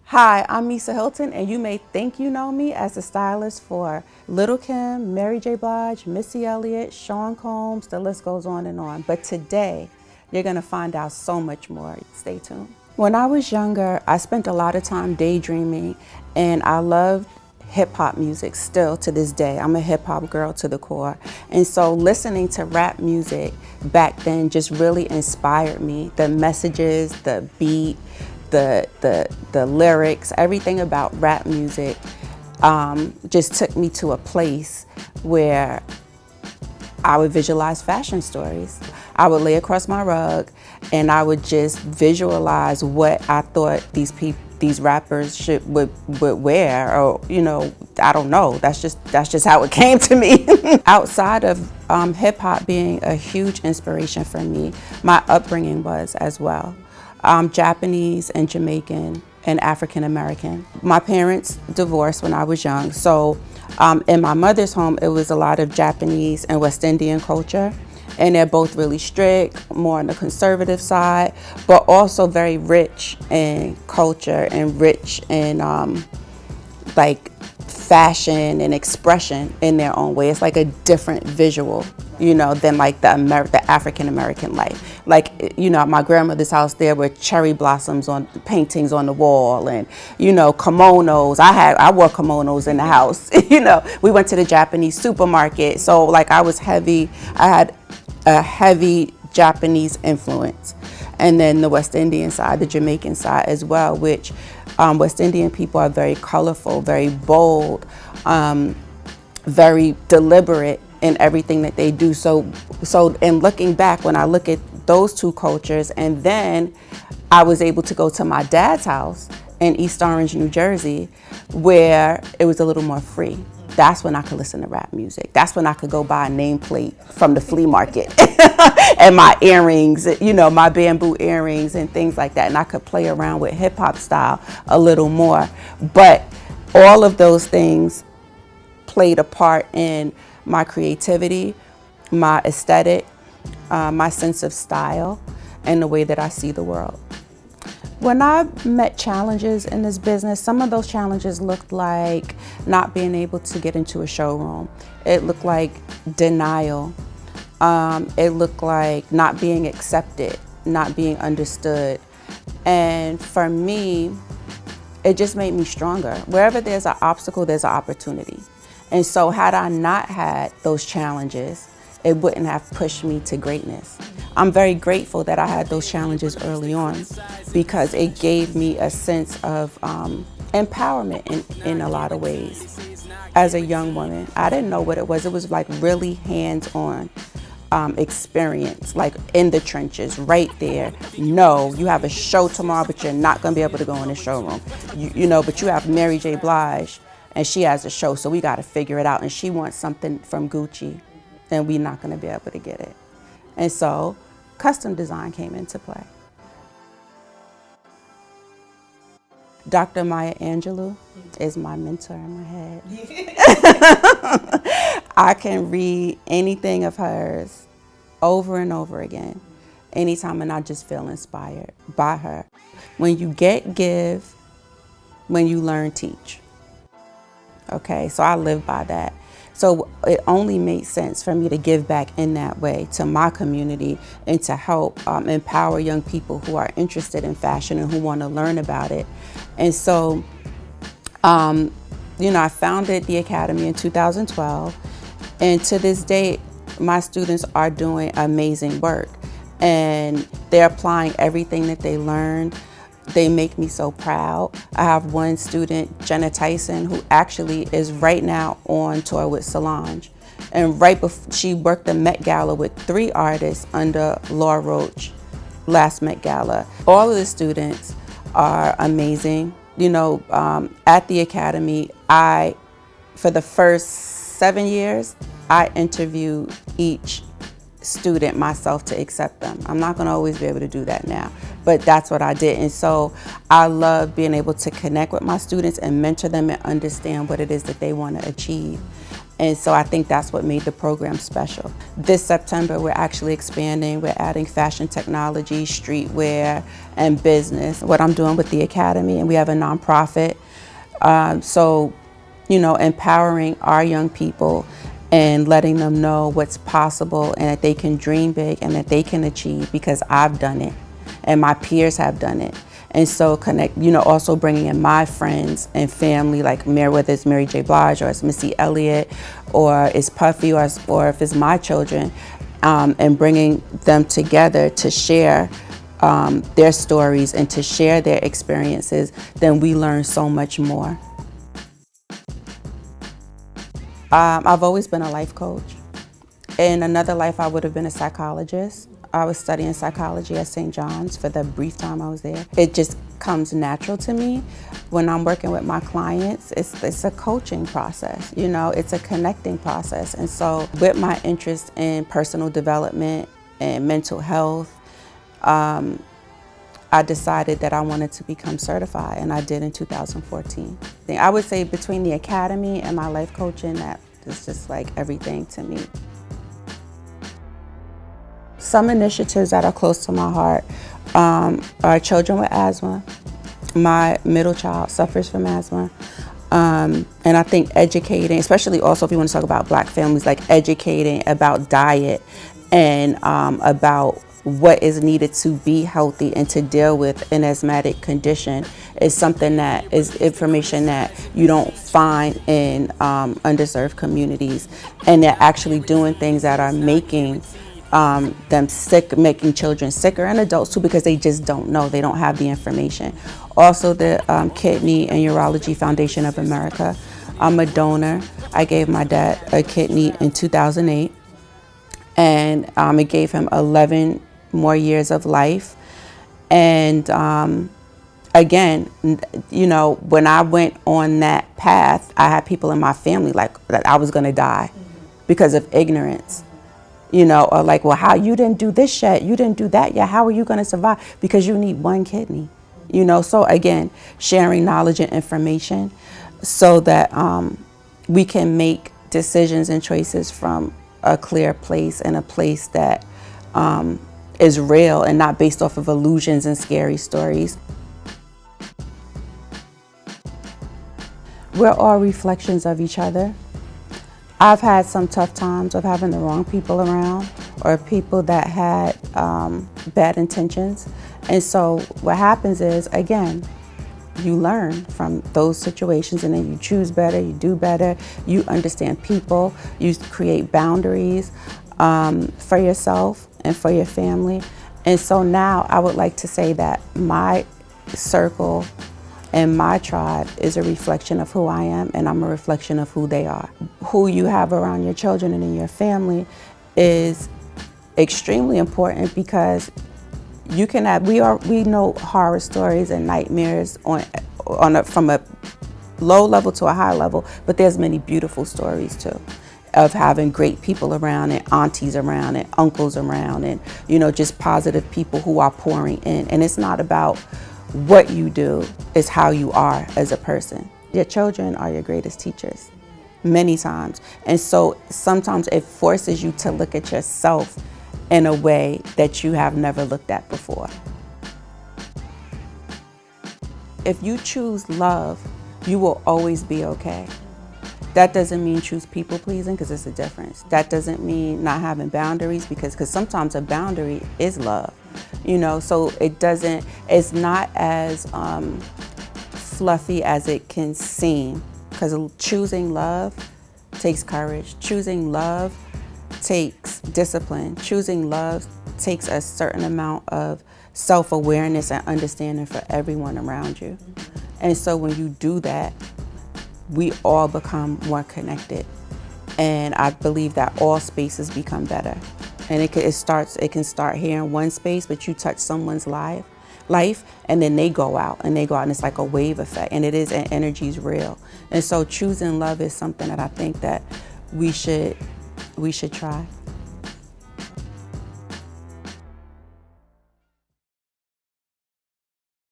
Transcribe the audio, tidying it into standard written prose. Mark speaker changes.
Speaker 1: Hi, I'm Misa Hylton, and you may think you know me as a stylist for Lil Kim, Mary J. Blige, Missy Elliott, Sean Combs, the list goes on and on. But today, you're gonna find out so much more. Stay tuned. When I was younger, I spent a lot of time daydreaming, and I loved hip hop music still to this day. I'm a hip hop girl to the core. And so listening to rap music back then just really inspired me. The messages, the beat, the lyrics, everything about rap music just took me to a place where I would visualize fashion stories. I would lay across my rug and I would just visualize what I thought these rappers would wear, or I don't know. That's just how it came to me. Outside of hip hop being a huge inspiration for me, my upbringing was as well. Japanese and Jamaican and African American. My parents divorced when I was young, so in my mother's home, it was a lot of Japanese and West Indian culture, and they're both really strict, more on the conservative side, but also very rich in culture and rich in like fashion and expression in their own way. It's like a different visual, than like the African American life. Like, at my grandmother's house, there were cherry blossoms on paintings on the wall, and kimonos. I wore kimonos in the house. We went to the Japanese supermarket, so like I had a heavy Japanese influence. And then the West Indian side, the Jamaican side as well, which West Indian people are very colorful, very bold, very deliberate in everything that they do. So in looking back, when I look at those two cultures, and then I was able to go to my dad's house in East Orange, New Jersey, where it was a little more free. That's when I could listen to rap music. That's when I could go buy a nameplate from the flea market and my earrings, my bamboo earrings and things like that. And I could play around with hip hop style a little more. But all of those things played a part in my creativity, my aesthetic, my sense of style, and the way that I see the world. When I met challenges in this business, some of those challenges looked like not being able to get into a showroom. It looked like denial. It looked like not being accepted, not being understood. And for me, it just made me stronger. Wherever there's an obstacle, there's an opportunity. And so had I not had those challenges, it wouldn't have pushed me to greatness. I'm very grateful that I had those challenges early on, because it gave me a sense of empowerment in a lot of ways. As a young woman, I didn't know what it was. It was like really hands-on experience, like in the trenches, right there. No, you have a show tomorrow, but you're not gonna be able to go in the showroom. But you have Mary J. Blige, and she has a show, so we gotta figure it out. And she wants something from Gucci, and we're not gonna be able to get it. And so custom design came into play. Dr. Maya Angelou is my mentor in my head. I can read anything of hers over and over again, anytime, and I just feel inspired by her. When you give, when you learn, teach. Okay, so I live by that. So it only made sense for me to give back in that way to my community and to help empower young people who are interested in fashion and who want to learn about it. And so, I founded the Academy in 2012, and to this day, my students are doing amazing work, and they're applying everything that they learned. They make me so proud. I have one student, Jenna Tyson, who actually is right now on tour with Solange. And right before, she worked the Met Gala with 3 artists under Laura Roach last Met Gala. All of the students are amazing. At the Academy, for the first 7 years, I interviewed each student myself to accept them. I'm not gonna always be able to do that now, but that's what I did. And so I love being able to connect with my students and mentor them and understand what it is that they want to achieve. And so I think that's what made the program special. This September, we're actually expanding. We're adding fashion technology, streetwear, and business. What I'm doing with the Academy, and we have a nonprofit. So, you know, empowering our young people and letting them know what's possible and that they can dream big and that they can achieve, because I've done it and my peers have done it. And so connect, you know, also bringing in my friends and family, like whether it's Mary J. Blige or it's Missy Elliott or it's Puffy or if it's my children, and bringing them together to share their stories and to share their experiences, then we learn so much more. I've always been a life coach. In another life, I would have been a psychologist. I was studying psychology at St. John's for the brief time I was there. It just comes natural to me. When I'm working with my clients, it's a coaching process, you know, it's a connecting process. And so with my interest in personal development and mental health, I decided that I wanted to become certified, and I did in 2014. I would say between the Academy and my life coaching, that is just like everything to me. Some initiatives that are close to my heart are children with asthma. My middle child suffers from asthma. And I think educating, especially also if you want to talk about Black families, like educating about diet and about what is needed to be healthy and to deal with an asthmatic condition is something that is information that you don't find in underserved communities. And they're actually doing things that are making them sick, making children sicker and adults too, because they just don't know, they don't have the information. Also the Kidney and Urology Foundation of America. I'm a donor. I gave my dad a kidney in 2008, and it gave him 11 more years of life. And again, you know, when I went on that path, I had people in my family like that I was gonna die because of ignorance. You know, or like, well, how you didn't do this yet, you didn't do that yet, how are you going to survive? Because you need one kidney, you know. So again, sharing knowledge and information so that we can make decisions and choices from a clear place, and a place that is real and not based off of illusions and scary stories. We're all reflections of each other. I've had some tough times of having the wrong people around, or people that had bad intentions. And so what happens is, again, you learn from those situations, and then you choose better, you do better, you understand people, you create boundaries for yourself and for your family. And so now I would like to say that my circle and my tribe is a reflection of who I am, and I'm a reflection of who they are. Who you have around your children and in your family is extremely important, because you can have, we know horror stories and nightmares from a low level to a high level, but there's many beautiful stories too, of having great people around, and aunties around, and uncles around, and, you know, just positive people who are pouring in. And it's not about what you do, is how you are as a person. Your children are your greatest teachers, many times. And so sometimes it forces you to look at yourself in a way that you have never looked at before. If you choose love, you will always be okay. That doesn't mean choose people pleasing, because it's a difference. That doesn't mean not having boundaries, because sometimes a boundary is love. You know, so it's not as fluffy as it can seem, because choosing love takes courage. Choosing love takes discipline. Choosing love takes a certain amount of self-awareness and understanding for everyone around you. And so when you do that, we all become more connected. And I believe that all spaces become better. And it can start here in one space, but you touch someone's life, and then they go out, and it's like a wave effect, and energy is real. And so choosing love is something that I think that we should try.